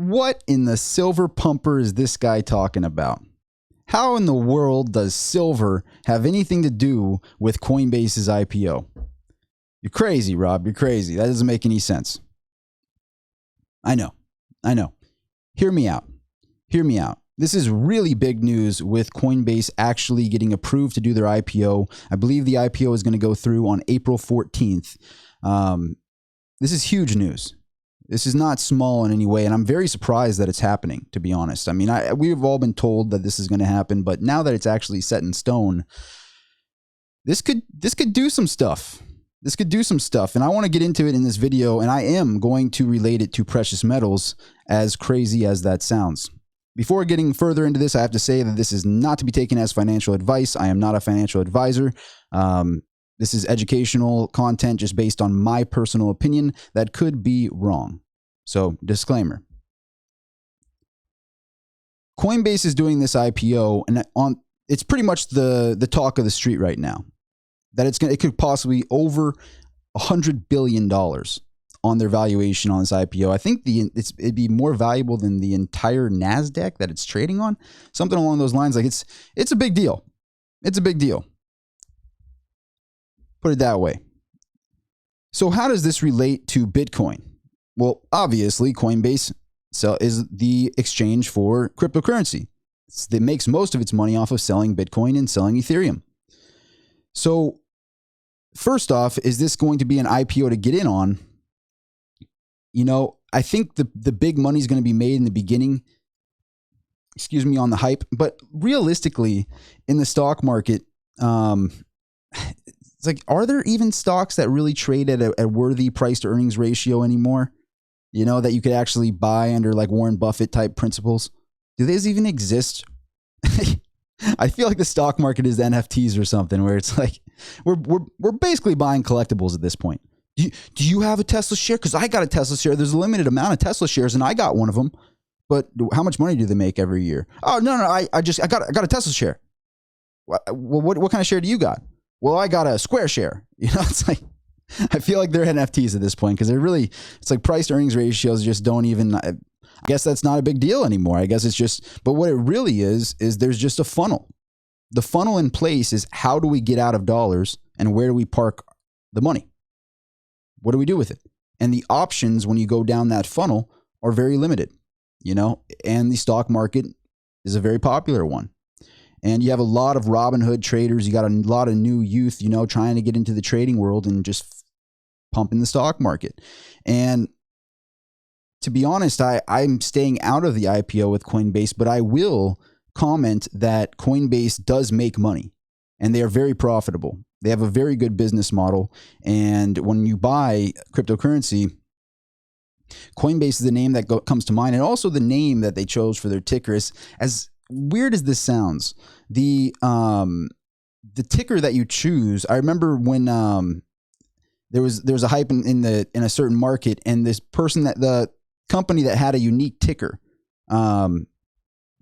What in the silver pumper is this guy talking about? How in the world does silver have anything to do with Coinbase's IPO? You're crazy, Rob. You're crazy. That doesn't make any sense. I know. Hear me out. This is really big news with Coinbase actually getting approved to do their IPO. I believe the IPO is going to go through on April 14th. This is huge news. This is not small in any way, and I'm very surprised that it's happening, to be honest. I mean, we've all been told that this is going to happen, but now that it's actually set in stone, this could do some stuff. This could do some stuff, and I want to get into it in this video, and I am going to relate it to precious metals, as crazy as that sounds. Before getting further into this, I have to say that this is not to be taken as financial advice. I am not a financial advisor. This is educational content just based on my personal opinion that could be wrong. So, disclaimer. Coinbase is doing this IPO, and it's pretty much the talk of the street right now. That it could possibly over $100 billion on their valuation on this IPO. I think it'd be more valuable than the entire NASDAQ that it's trading on. Something along those lines. Like it's a big deal. It's a big deal. Put it that way. So how does this relate to Bitcoin? Well, obviously, Coinbase is the exchange for cryptocurrency. It makes most of its money off of selling Bitcoin and selling Ethereum. So first off, is this going to be an IPO to get in on? You know, I think the big money is going to be made in the beginning, on the hype. But realistically, in the stock market, it's like, are there even stocks that really trade at a worthy price to earnings ratio anymore? You know, that you could actually buy under like Warren Buffett type principles? Do these even exist? I feel like the stock market is NFTs or something, where it's like we're basically buying collectibles at this point. Do you have a Tesla share? Because I got a Tesla share. There's a limited amount of Tesla shares, and I got one of them. But how much money do they make every year? Oh no, I got a Tesla share. Well, what kind of share do you got? Well, I got a Square share. You know, it's like, I feel like they're NFTs at this point, because it's like price to earnings ratios just don't even, I guess that's not a big deal anymore. I guess it's just, but what it really is there's just a funnel. The funnel in place is, how do we get out of dollars and where do we park the money? What do we do with it? And the options when you go down that funnel are very limited, you know, and the stock market is a very popular one. And you have a lot of Robinhood traders. You got a lot of new youth, you know, trying to get into the trading world and just pumping the stock market. And to be honest, I'm staying out of the IPO with Coinbase, but I will comment that Coinbase does make money and they are very profitable. They have a very good business model. And when you buy cryptocurrency, Coinbase is the name that comes to mind, and also the name that they chose for their ticker is, as weird as this sounds, the ticker that you choose. I remember when there was a hype in a certain market, and this person, that the company that had a unique ticker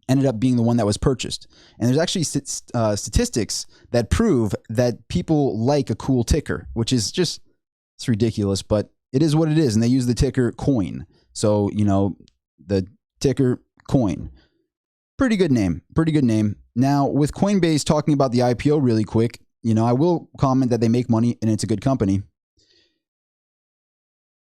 ended up being the one that was purchased. And there's actually statistics that prove that people like a cool ticker, which is just, it's ridiculous, but it is what it is. And they use the ticker coin. So, you know, the ticker coin. Pretty good name. Pretty good name. Now, with Coinbase, talking about the IPO really quick, you know, I will comment that they make money and it's a good company.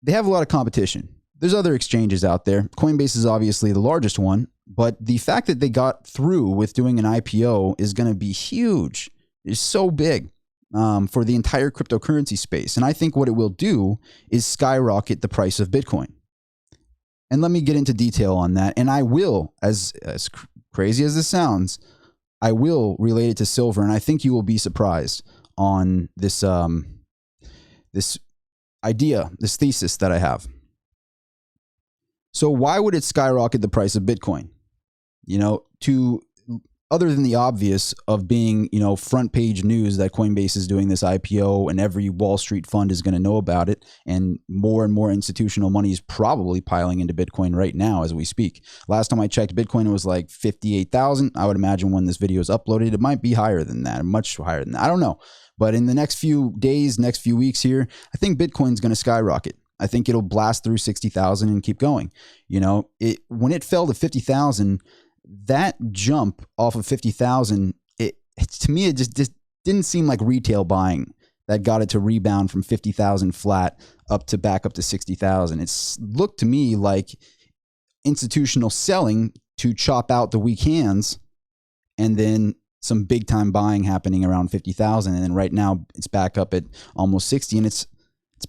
They have a lot of competition. There's other exchanges out there. Coinbase is obviously the largest one, but the fact that they got through with doing an IPO is going to be huge. It's so big for the entire cryptocurrency space. And I think what it will do is skyrocket the price of Bitcoin. And let me get into detail on that. And I will, as crazy as this sounds, I will relate it to silver. And I think you will be surprised on this, this idea, this thesis that I have. So why would it skyrocket the price of Bitcoin? You know, other than the obvious of being, you know, front page news that Coinbase is doing this IPO and every Wall Street fund is going to know about it, and more institutional money is probably piling into Bitcoin right now as we speak. Last time I checked, Bitcoin was like 58,000. I would imagine when this video is uploaded, it might be higher than that, much higher than that. I don't know. But in the next few days, next few weeks here, I think Bitcoin's going to skyrocket. I think it'll blast through 60,000 and keep going. You know, when it fell to 50,000, that jump off of 50,000, to me, it just didn't seem like retail buying that got it to rebound from 50,000 flat back up to 60,000. It's looked to me like institutional selling to chop out the weak hands, and then some big time buying happening around 50,000. And then right now it's back up at almost 60. And it's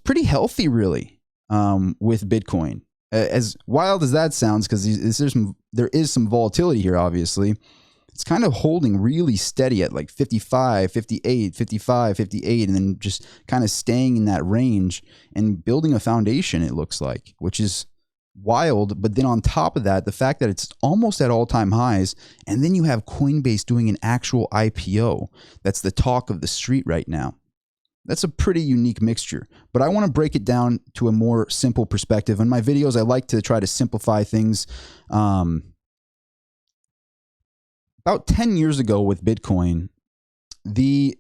pretty healthy, with Bitcoin. As wild as that sounds, because there is some volatility here, obviously. It's kind of holding really steady at like 55, 58, 55, 58, and then just kind of staying in that range and building a foundation, it looks like, which is wild. But then on top of that, the fact that it's almost at all-time highs, and then you have Coinbase doing an actual IPO. That's the talk of the street right now. That's a pretty unique mixture, but I want to break it down to a more simple perspective. In my videos, I like to try to simplify things. About 10 years ago with Bitcoin, the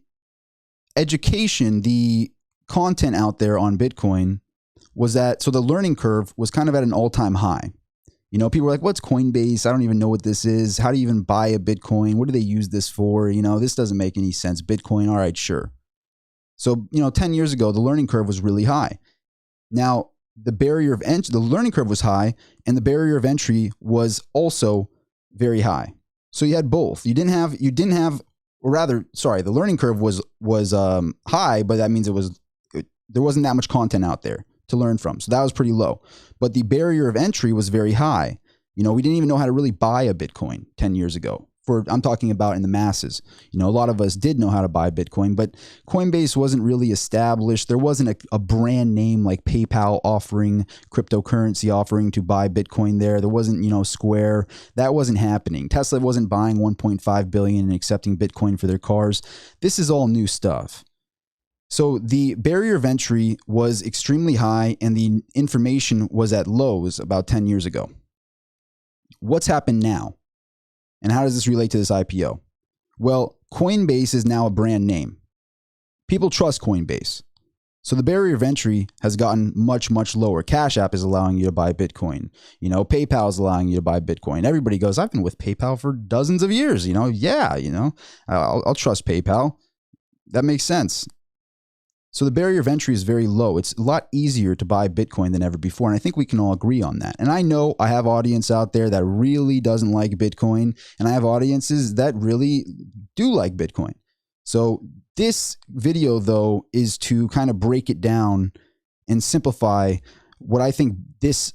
education, the content out there on Bitcoin was so the learning curve was kind of at an all-time high. You know, people were like, what's Coinbase? I don't even know what this is. How do you even buy a Bitcoin? What do they use this for? You know, this doesn't make any sense. Bitcoin, all right, sure. So, 10 years ago, the learning curve was really high. Now, the learning curve was high, and the barrier of entry was also very high. So you had both. The learning curve was high, but that means there wasn't that much content out there to learn from. So that was pretty low. But the barrier of entry was very high. We didn't even know how to really buy a Bitcoin 10 years ago. I'm talking about in the masses. A lot of us did know how to buy Bitcoin, but Coinbase wasn't really established. There wasn't a brand name like PayPal offering cryptocurrency offering to buy Bitcoin there. There wasn't, Square. That wasn't happening. Tesla wasn't buying 1.5 billion and accepting Bitcoin for their cars. This is all new stuff. So the barrier of entry was extremely high, and the information was at lows about 10 years ago. What's happened now? And how does this relate to this IPO? Well, Coinbase is now a brand name. People trust Coinbase. So the barrier of entry has gotten much, much lower. Cash App is allowing you to buy Bitcoin. PayPal is allowing you to buy Bitcoin. Everybody goes, I've been with PayPal for dozens of years. I'll trust PayPal. That makes sense. So the barrier of entry is very low. It's a lot easier to buy Bitcoin than ever before. And I think we can all agree on that. And I know I have audience out there that really doesn't like Bitcoin. And I have audiences that really do like Bitcoin. So this video, though, is to kind of break it down and simplify what I think this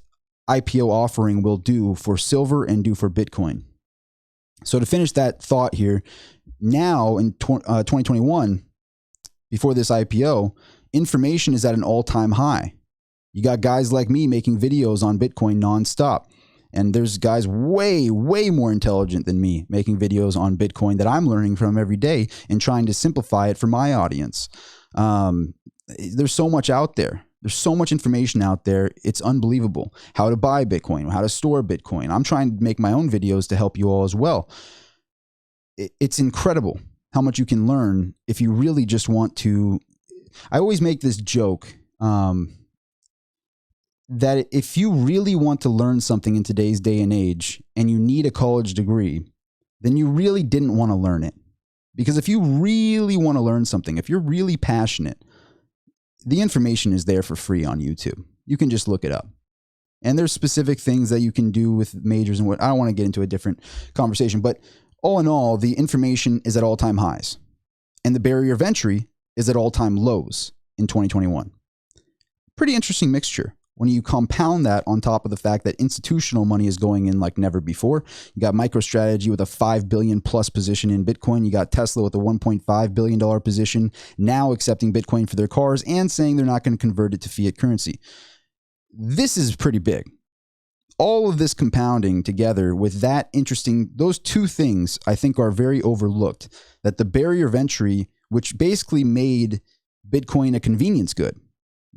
IPO offering will do for silver and do for Bitcoin. So to finish that thought here, now in 2021, before this IPO, information is at an all-time high. You got guys like me making videos on Bitcoin nonstop. And there's guys way, way more intelligent than me making videos on Bitcoin that I'm learning from every day and trying to simplify it for my audience. There's so much out there. There's so much information out there. It's unbelievable. How to buy Bitcoin, how to store Bitcoin. I'm trying to make my own videos to help you all as well. It's incredible how much you can learn if you really just want to. I always make this joke that if you really want to learn something in today's day and age and you need a college degree, then you really didn't want to learn it. Because if you really want to learn something, if you're really passionate, the information is there for free on YouTube. You can just look it up. And there's specific things that you can do with majors and what. I don't want to get into a different conversation, but all in all, the information is at all-time highs, and the barrier of entry is at all-time lows in 2021. Pretty interesting mixture when you compound that on top of the fact that institutional money is going in like never before. You got MicroStrategy with a $5 billion plus position in Bitcoin. You got Tesla with a $1.5 billion position, now accepting Bitcoin for their cars and saying they're not going to convert it to fiat currency. This is pretty big. All of this compounding together with those two things I think are very overlooked. That the barrier of entry, which basically made Bitcoin a convenience good.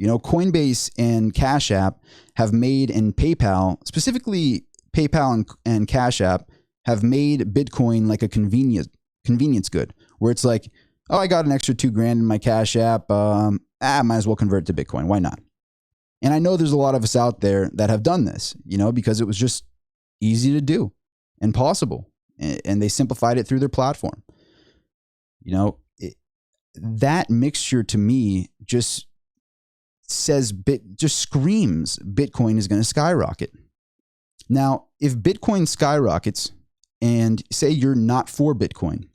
Coinbase and Cash App have made, and PayPal, specifically PayPal and Cash App, have made Bitcoin like a convenience good, where it's like, oh, I got an extra $2,000 in my Cash App. Might as well convert it to Bitcoin. Why not? And I know there's a lot of us out there that have done this, because it was just easy to do and possible. And they simplified it through their platform. That mixture to me just screams Bitcoin is going to skyrocket. Now, if Bitcoin skyrockets and say you're not for Bitcoin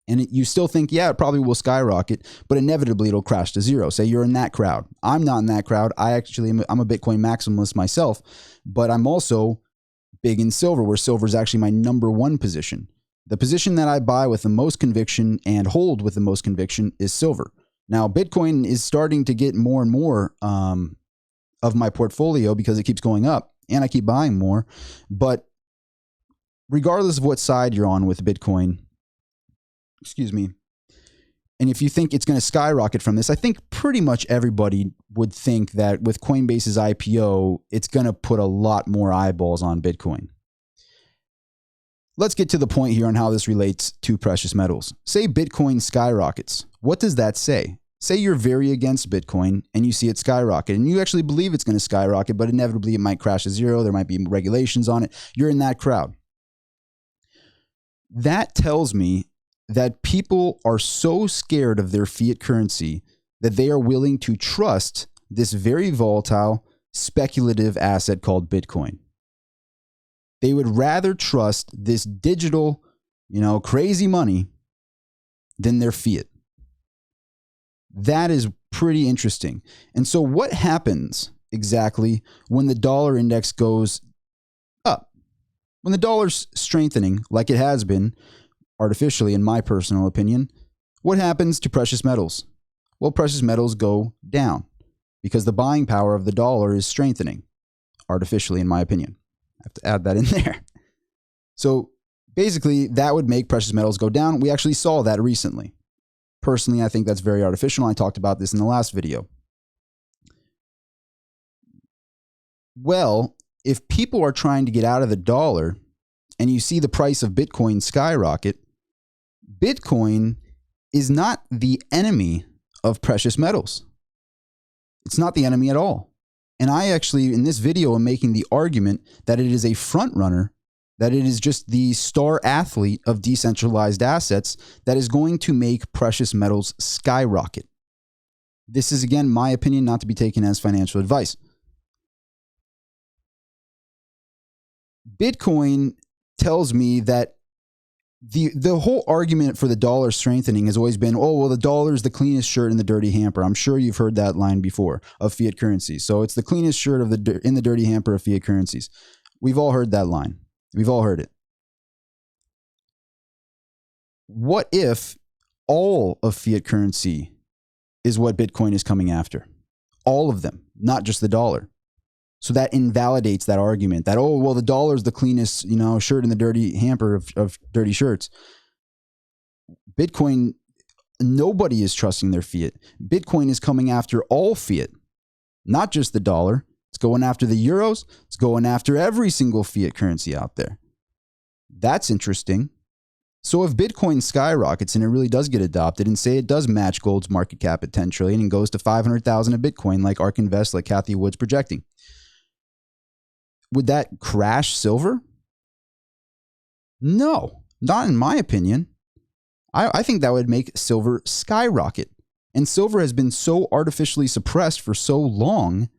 and you still think, yeah, it probably will skyrocket, but inevitably it'll crash to zero. Say you're in that crowd. I'm not in that crowd. I'm a Bitcoin maximalist myself, but I'm also big in silver, where silver is actually my number one position. The position that I buy with the most conviction and hold with the most conviction is silver. Now, Bitcoin is starting to get more and more of my portfolio because it keeps going up and I keep buying more. But regardless of what side you're on with Bitcoin, and if you think it's going to skyrocket from this, I think pretty much everybody would think that with Coinbase's IPO, it's going to put a lot more eyeballs on Bitcoin. Let's get to the point here on how this relates to precious metals. Say Bitcoin skyrockets. What does that say? Say you're very against Bitcoin and you see it skyrocket and you actually believe it's going to skyrocket, but inevitably it might crash to zero. There might be regulations on it. You're in that crowd. That tells me that people are so scared of their fiat currency that they are willing to trust this very volatile, speculative asset called Bitcoin. They would rather trust this digital, crazy money than their fiat. That is pretty interesting. And so what happens exactly when the dollar index goes up? When the dollar's strengthening, like it has been artificially, in my personal opinion, what happens to precious metals? Well, precious metals go down because the buying power of the dollar is strengthening artificially, in my opinion. I have to add that in there. So basically, that would make precious metals go down. We actually saw that recently. Personally, I think that's very artificial. I talked about this in the last video. Well, if people are trying to get out of the dollar and you see the price of Bitcoin skyrocket, Bitcoin is not the enemy of precious metals. It's not the enemy at all. And I actually, in this video, am making the argument that it is a front runner, that it is just the star athlete of decentralized assets that is going to make precious metals skyrocket. This is, again, my opinion, not to be taken as financial advice. Bitcoin tells me that the whole argument for the dollar strengthening has always been, oh, well, the dollar is the cleanest shirt in the dirty hamper. I'm sure you've heard that line before of fiat currencies. So it's the cleanest shirt in the dirty hamper of fiat currencies. We've all heard that line. We've all heard it. What if all of fiat currency is what Bitcoin is coming after? All of them, not just the dollar. So that invalidates that argument that, oh, well, the dollar is the cleanest, shirt in the dirty hamper of dirty shirts. Bitcoin, nobody is trusting their fiat. Bitcoin is coming after all fiat, not just the dollar. It's going after the euros. It's going after every single fiat currency out there. That's interesting. So if Bitcoin skyrockets and it really does get adopted and say it does match gold's market cap at 10 trillion and goes to 500,000 a Bitcoin like ARK Invest, like Cathie Wood's projecting, would that crash silver? No, not in my opinion. I think that would make silver skyrocket. And silver has been so artificially suppressed for so long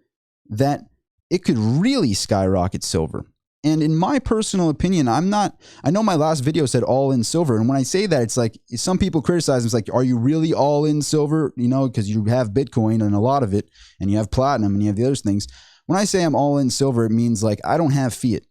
that it could really skyrocket silver. And in my personal opinion, I know my last video said all in silver. And when I say that, it's like some people criticize, it's like, are you really all in silver? Because you have Bitcoin and a lot of it, and you have platinum and you have the other things. When I say I'm all in silver, it means like I don't have fiat.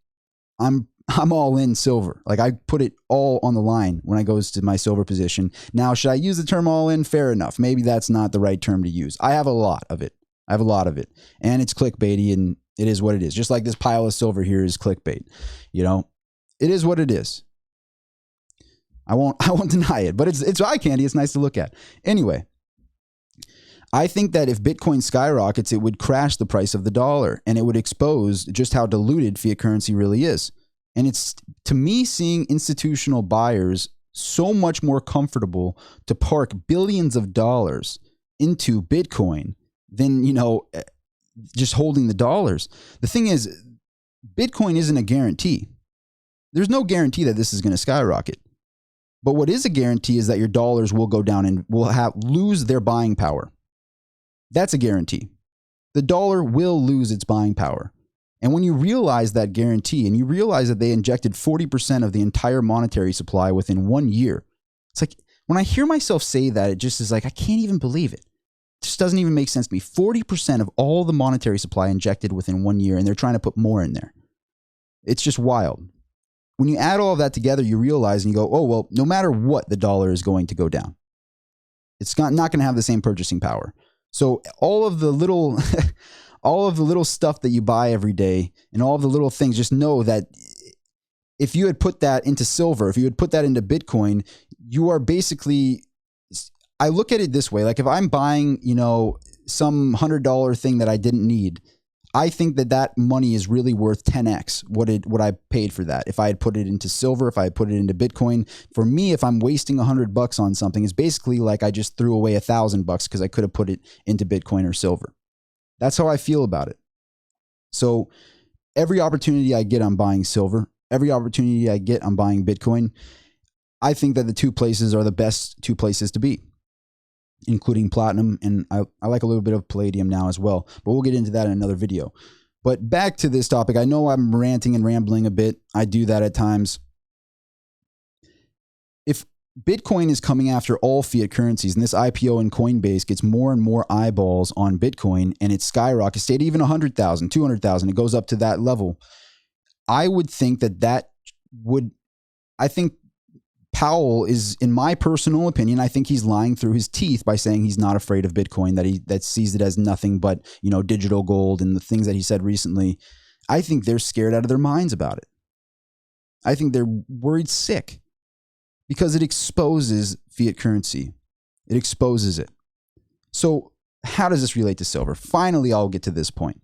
I'm all in silver. Like I put it all on the line when I goes to my silver position. Now, should I use the term all in? Fair enough. Maybe that's not the right term to use. I have a lot of it. And it's clickbaity, and it is what it is. Just like this pile of silver here is clickbait. It is what it is. I won't deny it, but it's eye candy. It's nice to look at. Anyway, I think that if Bitcoin skyrockets, it would crash the price of the dollar, and it would expose just how diluted fiat currency really is. And it's, to me, seeing institutional buyers so much more comfortable to park billions of dollars into Bitcoin than, just holding the dollars. The thing is, Bitcoin isn't a guarantee. There's no guarantee that this is going to skyrocket. But what is a guarantee is that your dollars will go down and will lose their buying power. That's a guarantee. The dollar will lose its buying power. And when you realize that guarantee and you realize that they injected 40% of the entire monetary supply within 1 year, it's like when I hear myself say that, it just is like, I can't even believe it. It just doesn't even make sense to me. 40% of all the monetary supply injected within 1 year, and they're trying to put more in there. It's just wild. When you add all of that together, you realize and you go, oh, well, no matter what, the dollar is going to go down. It's not going to have the same purchasing power. So all of the little all of the little stuff that you buy every day and all of the little things, just know that if you had put that into silver, if you had put that into Bitcoin, you are basically, I look at it this way, like if I'm buying, some $100 thing that I didn't need, I think that that money is really worth 10x what I paid for that. If I had put it into silver, if I had put it into Bitcoin, for me, if I'm wasting $100 on something, it's basically like I just threw away $1,000 because I could have put it into Bitcoin or silver. That's how I feel about it. So every opportunity I get, I'm buying silver. Every opportunity I get, I'm buying Bitcoin. I think that the two places are the best two places to be, including platinum, and I like a little bit of palladium now as well, but we'll get into that in another video. But back to this topic, I know I'm ranting and rambling a bit. I do that at times. If Bitcoin is coming after all fiat currencies, and this IPO in Coinbase gets more and more eyeballs on Bitcoin, and it skyrockets, stayed even 100,000, 200,000, it goes up to that level, I would think I think Powell is, in my personal opinion, I think he's lying through his teeth by saying he's not afraid of Bitcoin, that sees it as nothing but, digital gold and the things that he said recently. I think they're scared out of their minds about it. I think they're worried sick because it exposes fiat currency. It exposes it. So how does this relate to silver? Finally, I'll get to this point.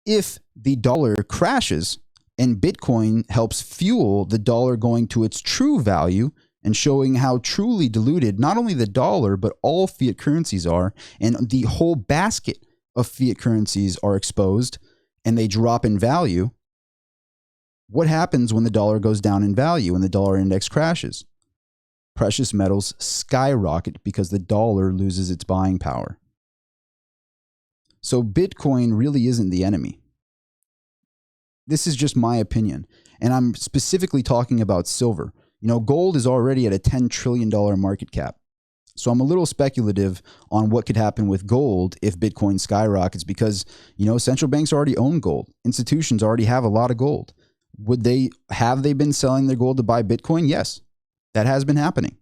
If the dollar crashes, and Bitcoin helps fuel the dollar going to its true value and showing how truly diluted not only the dollar, but all fiat currencies are, and the whole basket of fiat currencies are exposed and they drop in value. What happens when the dollar goes down in value, when the dollar index crashes? Precious metals skyrocket because the dollar loses its buying power. So Bitcoin really isn't the enemy. This is just my opinion, and I'm specifically talking about silver. Gold is already at a $10 trillion market cap. So I'm a little speculative on what could happen with gold if Bitcoin skyrockets because, central banks already own gold. Institutions already have a lot of gold. Have they been selling their gold to buy Bitcoin? Yes, that has been happening.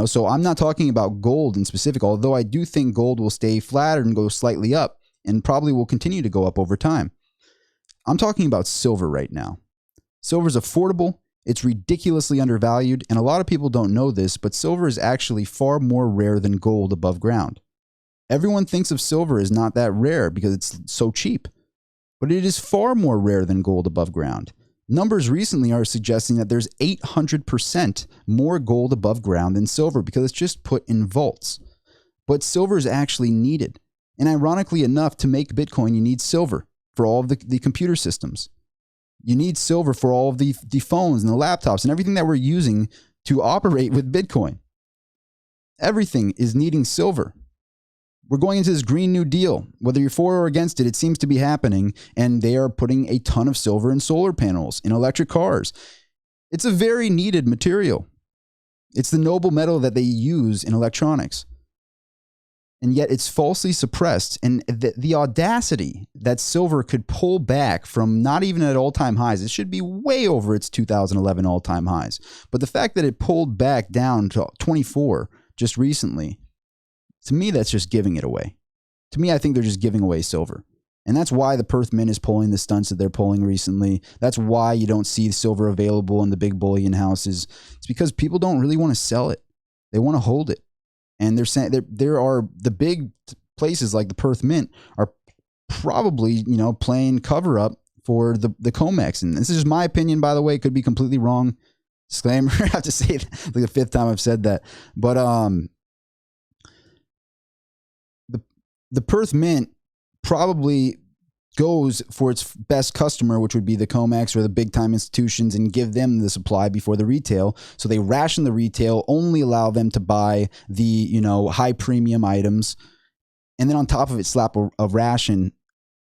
So I'm not talking about gold in specific, although I do think gold will stay flat and go slightly up and probably will continue to go up over time. I'm talking about silver right now. Silver's affordable, it's ridiculously undervalued, and a lot of people don't know this, but silver is actually far more rare than gold above ground. Everyone thinks of silver as not that rare because it's so cheap, but it is far more rare than gold above ground. Numbers recently are suggesting that there's 800% more gold above ground than silver because it's just put in vaults. But silver is actually needed. And ironically enough, to make Bitcoin, you need silver for all of the computer systems. You need silver for all of the phones and the laptops and everything that we're using to operate with Bitcoin. Everything is needing silver. We're going into this Green New Deal. Whether you're for or against it, it seems to be happening, and they are putting a ton of silver in solar panels, in electric cars. It's a very needed material. It's the noble metal that they use in electronics. And yet it's falsely suppressed. And the audacity that silver could pull back from not even at all-time highs, it should be way over its 2011 all-time highs. But the fact that it pulled back down to 24 just recently, to me, that's just giving it away. To me, I think they're just giving away silver. And that's why the Perth Mint is pulling the stunts that they're pulling recently. That's why you don't see silver available in the big bullion houses. It's because people don't really want to sell it. They want to hold it. And they're saying there are the big places like the Perth Mint are probably, playing cover up for the COMEX. And this is just my opinion, by the way. It could be completely wrong. Disclaimer. I have to say it like the fifth time I've said that. But the Perth Mint probably goes for its best customer, which would be the COMEX or the big time institutions, and give them the supply before the retail. So they ration the retail, only allow them to buy the, you know, high premium items. And then on top of it, slap a ration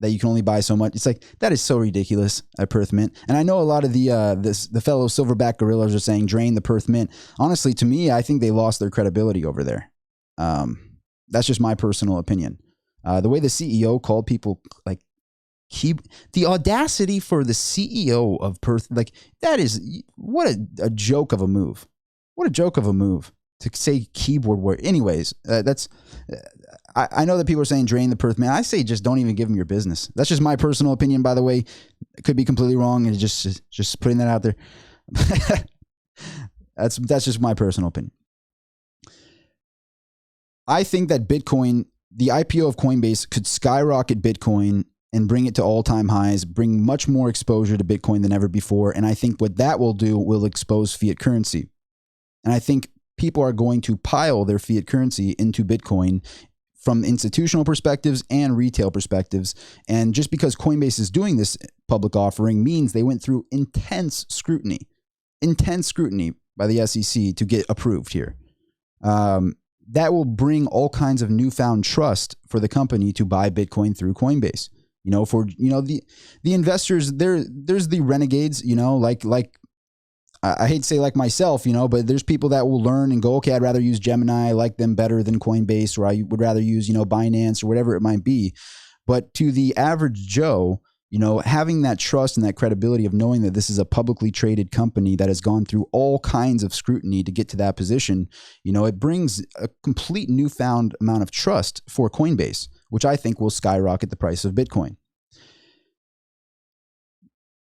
that you can only buy so much. It's like, that is so ridiculous at Perth Mint. And I know a lot of the fellow silverback gorillas are saying drain the Perth Mint. Honestly, to me, I think they lost their credibility over there. That's just my personal opinion. The way the CEO called people like, the audacity for the CEO of Perth, like, that is, what a joke of a move. What a joke of a move to say keyboard warrior. Anyways, I know that people are saying drain the Perth Mint. I say just don't even give them your business. That's just my personal opinion, by the way. It could be completely wrong, and just putting that out there. That's just my personal opinion. I think that Bitcoin, the IPO of Coinbase, could skyrocket Bitcoin and bring it to all-time highs, bring much more exposure to Bitcoin than ever before. And I think what that will do will expose fiat currency. And I think people are going to pile their fiat currency into Bitcoin from institutional perspectives and retail perspectives. And just because Coinbase is doing this public offering means they went through intense scrutiny by the SEC to get approved here. That will bring all kinds of newfound trust for the company to buy Bitcoin through Coinbase. You know, for, you know, the investors, there's the renegades, you know, like I hate to say like myself, you know, but there's people that will learn and go, okay, I'd rather use Gemini. I like them better than Coinbase, or I would rather use, you know, Binance or whatever it might be. But to the average Joe, you know, having that trust and that credibility of knowing that this is a publicly traded company that has gone through all kinds of scrutiny to get to that position, you know, it brings a complete newfound amount of trust for Coinbase, which I think will skyrocket the price of Bitcoin.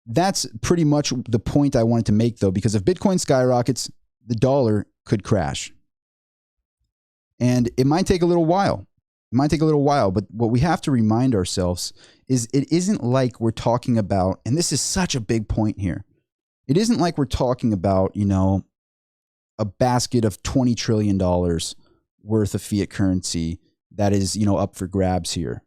That's pretty much the point I wanted to make, though, because if Bitcoin skyrockets, the dollar could crash. And it might take a little while. But what we have to remind ourselves is it isn't like we're talking about, and this is such a big point here, it isn't like we're talking about, you know, a basket of $20 trillion worth of fiat currency that is, you know, up for grabs here.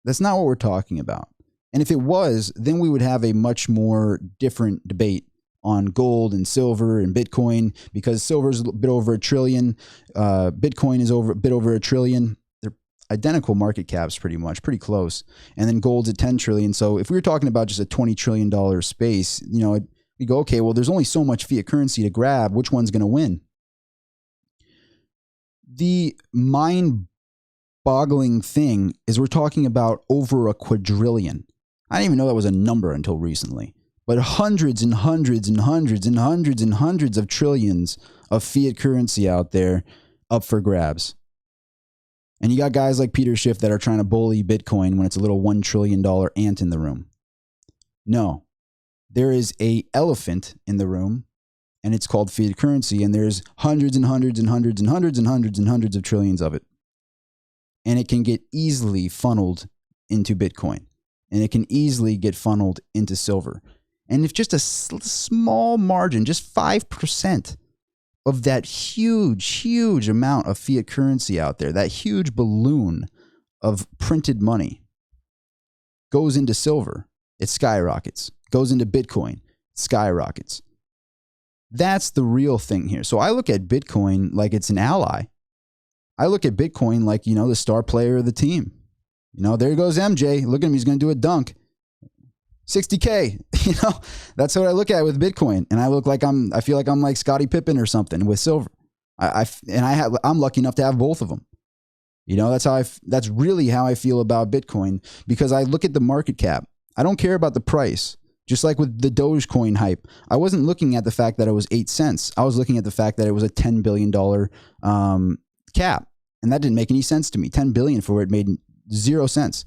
That's not what we're talking about. And if it was, then we would have a much more different debate on gold and silver and Bitcoin, because silver is a bit over $1 trillion. Bitcoin is a bit over $1 trillion. They're identical market caps pretty much, pretty close. And then gold's at 10 trillion. So if we were talking about just a $20 trillion space, you know, we go, okay, well, there's only so much fiat currency to grab. Which one's going to win? The mind-boggling thing is we're talking about over a quadrillion. I didn't even know that was a number until recently. But hundreds and hundreds and hundreds and hundreds and hundreds of trillions of fiat currency out there up for grabs. And you got guys like Peter Schiff that are trying to bully Bitcoin when it's a little $1 trillion ant in the room. No, there is an elephant in the room, and it's called fiat currency, and there's hundreds and hundreds and hundreds and hundreds and hundreds and hundreds of trillions of it. And it can get easily funneled into Bitcoin. And it can easily get funneled into silver. And if just a small margin, just 5% of that huge amount of fiat currency out there, that huge balloon of printed money goes into silver, it skyrockets. Goes into Bitcoin, it skyrockets. That's the real thing here. So I look at Bitcoin like it's an ally. I look at Bitcoin like, you know, the star player of the team. You know, there goes MJ. Look at him. He's going to do a dunk. 60K. You know, that's what I look at with Bitcoin. And I feel like I'm like Scottie Pippen or something with silver. I'm lucky enough to have both of them. You know, that's really how I feel about Bitcoin, because I look at the market cap. I don't care about the price. Just like with the Dogecoin hype, I wasn't looking at the fact that it was 8 cents. I was looking at the fact that it was a $10 billion cap. And that didn't make any sense to me. 10 billion for it made 0 sense.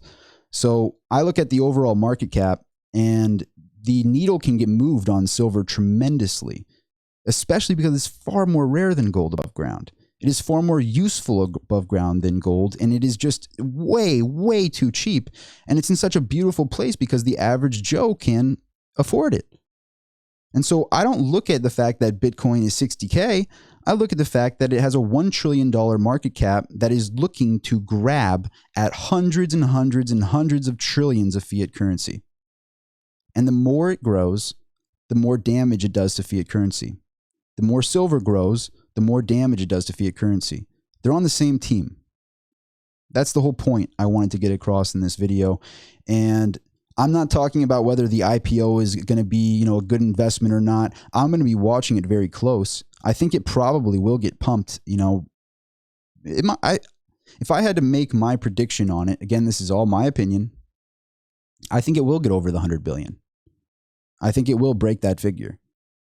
So I look at the overall market cap, and the needle can get moved on silver tremendously, especially because it's far more rare than gold above ground. It is far more useful above ground than gold, and it is just way too cheap. And it's in such a beautiful place because the average Joe can afford it. And so I don't look at the fact that Bitcoin is 60K. I look at the fact that it has a $1 trillion market cap that is looking to grab at hundreds and hundreds and hundreds of trillions of fiat currency. And the more it grows, the more damage it does to fiat currency. The more silver grows, the more damage it does to fiat currency. They're on the same team. That's the whole point I wanted to get across in this video. And I'm not talking about whether the IPO is going to be, a good investment or not. I'm going to be watching it very close. I think it probably will get pumped. If I had to make my prediction on it, again, this is all my opinion, I think it will get over the 100 billion. I think it will break that figure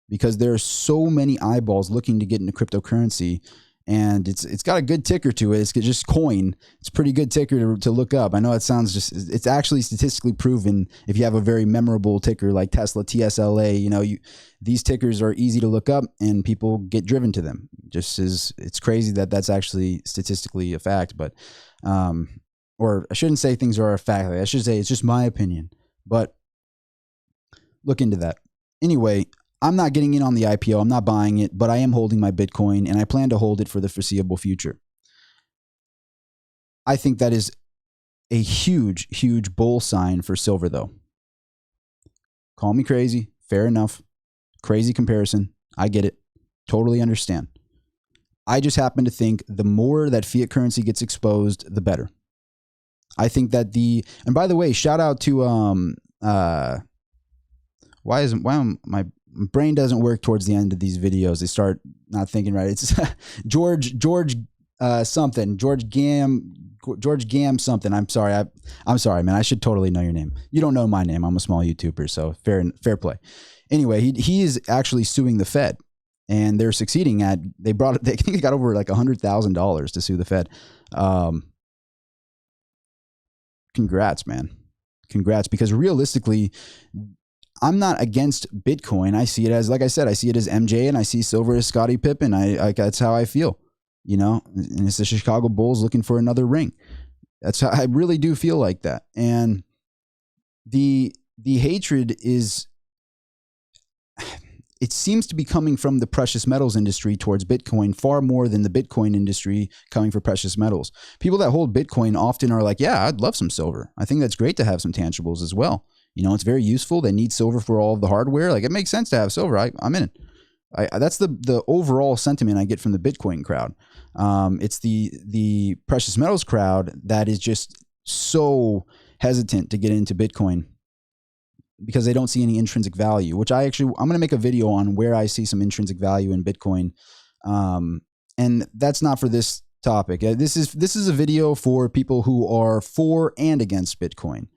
because there are so many eyeballs looking to get into cryptocurrency. And it's got a good ticker to it. It's just coin. It's a pretty good ticker to look up. I know it sounds it's actually statistically proven if you have a very memorable ticker like Tesla, TSLA, these tickers are easy to look up and people get driven to them. It's crazy that that's actually statistically a fact, but, or I shouldn't say things are a fact. I should say it's just my opinion, but look into that. Anyway, I'm not getting in on the IPO. I'm not buying it, but I am holding my Bitcoin and I plan to hold it for the foreseeable future. I think that is a huge, huge bull sign for silver though. Call me crazy. Fair enough. Crazy comparison. I get it. Totally understand. I just happen to think the more that fiat currency gets exposed, the better. I think that and by the way, shout out to, why my brain doesn't work towards the end of these videos. They start not thinking right. It's George something. George Gam something. I'm sorry. I'm sorry, man. I should totally know your name. You don't know my name. I'm a small YouTuber, so fair play. Anyway, he is actually suing the Fed, and they're succeeding at. I think they got over like $100,000 to sue the Fed. Congrats, man. Congrats, because realistically, I'm not against Bitcoin. I see it as, like I said, I see it as MJ and I see silver as Scottie Pippen. That's how I feel, and it's the Chicago Bulls looking for another ring. That's how I really do feel like that. And the hatred is, it seems to be coming from the precious metals industry towards Bitcoin far more than the Bitcoin industry coming for precious metals. People that hold Bitcoin often are like, yeah, I'd love some silver. I think that's great to have some tangibles as well. It's very useful. They need silver for all of the hardware. Like, it makes sense to have silver. I'm in it. That's the overall sentiment I get from the Bitcoin crowd. It's the precious metals crowd that is just so hesitant to get into Bitcoin because they don't see any intrinsic value, which I'm going to make a video on where I see some intrinsic value in Bitcoin. And that's not for this topic. This is a video for people who are for and against Bitcoin.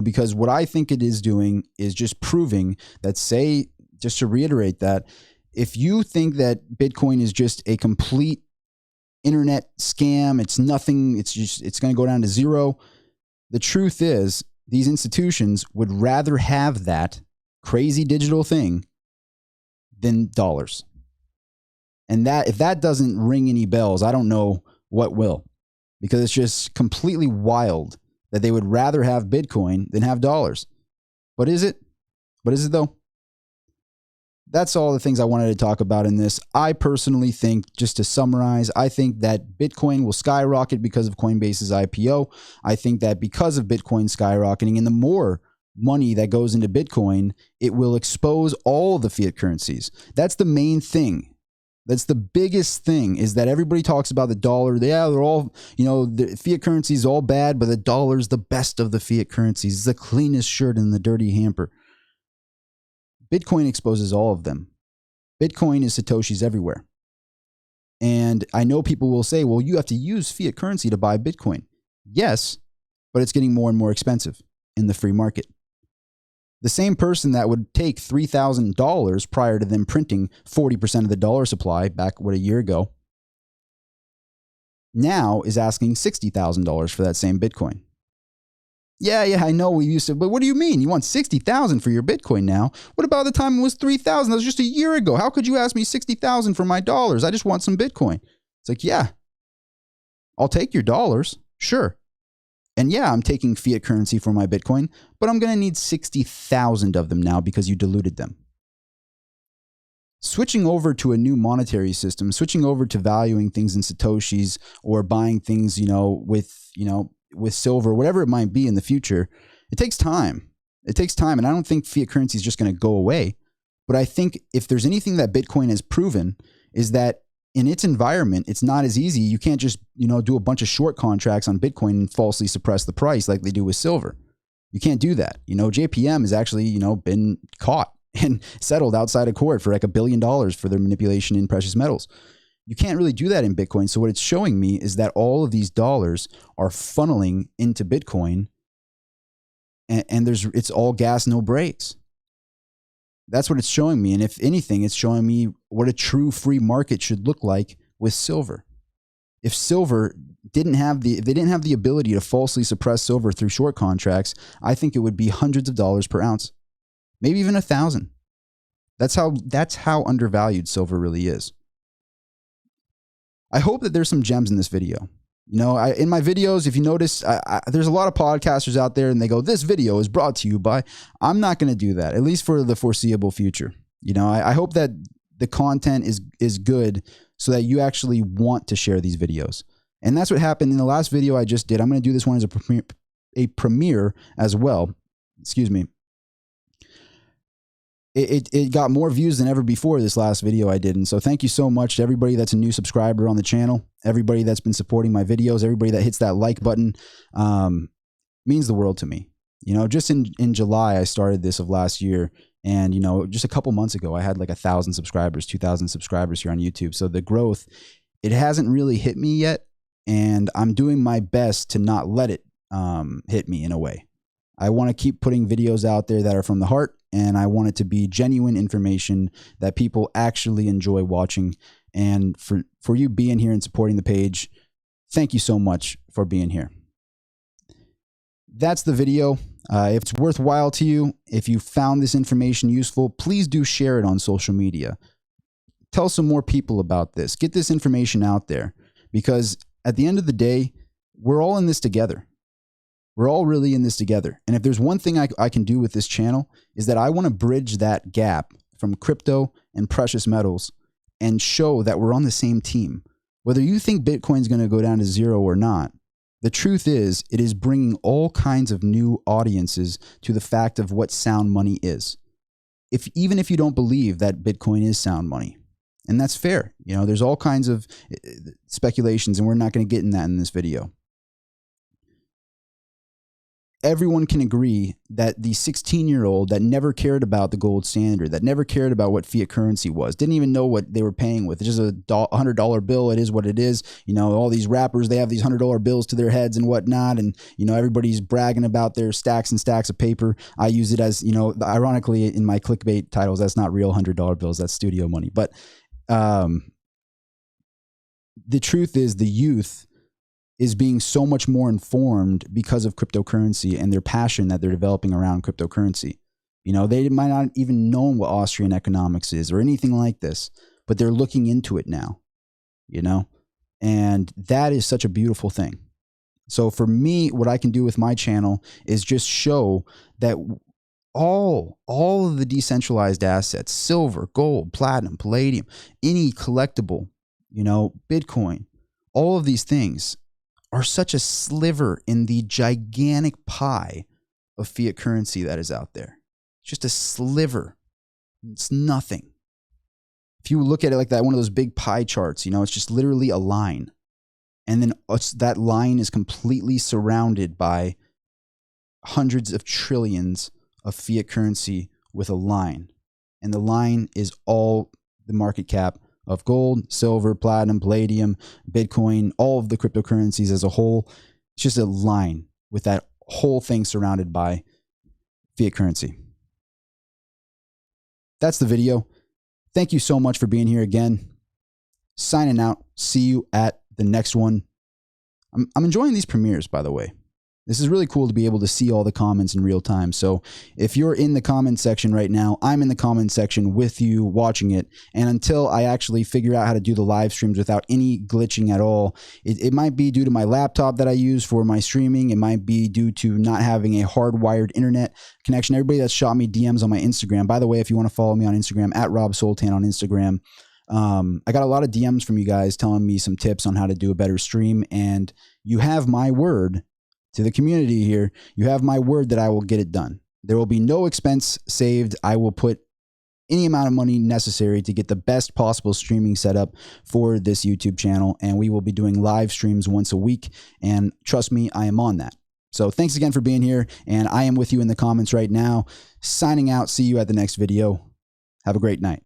Because what I think it is doing is just proving that, just to reiterate that, if you think that Bitcoin is just a complete internet scam, it's nothing, it's going to go down to zero. The truth is, these institutions would rather have that crazy digital thing than dollars. And if that doesn't ring any bells, I don't know what will, because it's just completely wild that they would rather have Bitcoin than have dollars. But is it? What is it though? That's all the things I wanted to talk about in this. I personally think, just to summarize, I think that Bitcoin will skyrocket because of Coinbase's IPO. I think that because of Bitcoin skyrocketing and the more money that goes into Bitcoin, it will expose all the fiat currencies. That's the main thing. That's the biggest thing, is that everybody talks about the dollar. Yeah, they're all, the fiat currency is all bad, but the dollar is the best of the fiat currencies. It's the cleanest shirt in the dirty hamper. Bitcoin exposes all of them. Bitcoin is Satoshis everywhere. And I know people will say, well, you have to use fiat currency to buy Bitcoin. Yes, but it's getting more and more expensive in the free market. The same person that would take $3,000 prior to them printing 40% of the dollar supply back, a year ago, now is asking $60,000 for that same Bitcoin. Yeah, I know we used to, but what do you mean? You want $60,000 for your Bitcoin now? What about the time it was $3,000? That was just a year ago. How could you ask me $60,000 for my dollars? I just want some Bitcoin. It's like, yeah, I'll take your dollars. Sure. And yeah, I'm taking fiat currency for my Bitcoin, but I'm going to need 60,000 of them now because you diluted them. Switching over to a new monetary system, switching over to valuing things in Satoshis or buying things, with silver, whatever it might be in the future, it takes time. It takes time. And I don't think fiat currency is just going to go away. But I think if there's anything that Bitcoin has proven is that in its environment, it's not as easy. You can't just, do a bunch of short contracts on Bitcoin and falsely suppress the price like they do with silver. You can't do that. JPM has actually, been caught and settled outside of court for like $1 billion for their manipulation in precious metals. You can't really do that in Bitcoin. So what it's showing me is that all of these dollars are funneling into Bitcoin, and it's all gas, no brakes. That's what it's showing me. And if anything, it's showing me what a true free market should look like with silver. If silver if they didn't have the ability to falsely suppress silver through short contracts, I think it would be hundreds of dollars per ounce. Maybe even 1,000. That's how undervalued silver really is. I hope that there's some gems in this video. In my videos, if you notice, there's a lot of podcasters out there and they go, this video is brought to you by, I'm not going to do that, at least for the foreseeable future. I hope that the content is good so that you actually want to share these videos. And that's what happened in the last video I just did. I'm going to do this one as a premiere as well. Excuse me. It got more views than ever before, this last video I did. And so thank you so much to everybody that's a new subscriber on the channel, everybody that's been supporting my videos, everybody that hits that like button. Means the world to me. Just in July, I started this of last year. And, just a couple months ago, I had like 1,000 subscribers, 2,000 subscribers here on YouTube. So the growth, it hasn't really hit me yet. And I'm doing my best to not let it hit me in a way. I want to keep putting videos out there that are from the heart. And I want it to be genuine information that people actually enjoy watching. And for you being here and supporting the page, thank you so much for being here. That's the video. If it's worthwhile to you, if you found this information useful, please do share it on social media. Tell some more people about this. Get this information out there, because at the end of the day, we're all in this together. We're all really in this together. And if there's one thing I can do with this channel, is that I want to bridge that gap from crypto and precious metals and show that we're on the same team. Whether you think Bitcoin's going to go down to zero or not, the truth is it is bringing all kinds of new audiences to the fact of what sound money is. Even if you don't believe that Bitcoin is sound money. And that's fair. There's all kinds of speculations, and we're not going to get in that in this video. Everyone can agree that the 16-year-old that never cared about the gold standard, that never cared about what fiat currency was, didn't even know what they were paying with. It's just a $100 bill. It is what it is. All these rappers, they have these $100 bills to their heads and whatnot. And, everybody's bragging about their stacks and stacks of paper. I use it as, ironically in my clickbait titles, that's not real $100 bills. That's studio money. But the truth is the youth is being so much more informed because of cryptocurrency and their passion that they're developing around cryptocurrency. They might not even know what Austrian economics is or anything like this, but they're looking into it now, and that is such a beautiful thing. So for me, what I can do with my channel is just show that all of the decentralized assets, silver, gold, platinum, palladium, any collectible, Bitcoin, all of these things are such a sliver in the gigantic pie of fiat currency that is out there. It's just a sliver. It's nothing. If you look at it like that, one of those big pie charts, it's just literally a line. And then that line is completely surrounded by hundreds of trillions of fiat currency with a line. And the line is all the market cap of gold, silver, platinum, palladium, Bitcoin, all of the cryptocurrencies as a whole. It's just a line with that whole thing surrounded by fiat currency. That's the video. Thank you so much for being here again. Signing out. See you at the next one. I'm enjoying these premieres, by the way. This is really cool to be able to see all the comments in real time. So if you're in the comment section right now, I'm in the comment section with you watching it. And until I actually figure out how to do the live streams without any glitching at all, it might be due to my laptop that I use for my streaming. It might be due to not having a hardwired internet connection. Everybody that's shot me DMs on my Instagram. By the way, if you want to follow me on Instagram, at Rob Soltan on Instagram. I got a lot of DMs from you guys telling me some tips on how to do a better stream. And you have my word to the community here. You have my word that I will get it done. There will be no expense saved. I will put any amount of money necessary to get the best possible streaming setup for this YouTube channel. And we will be doing live streams once a week. And trust me, I am on that. So thanks again for being here. And I am with you in the comments right now. Signing out. See you at the next video. Have a great night.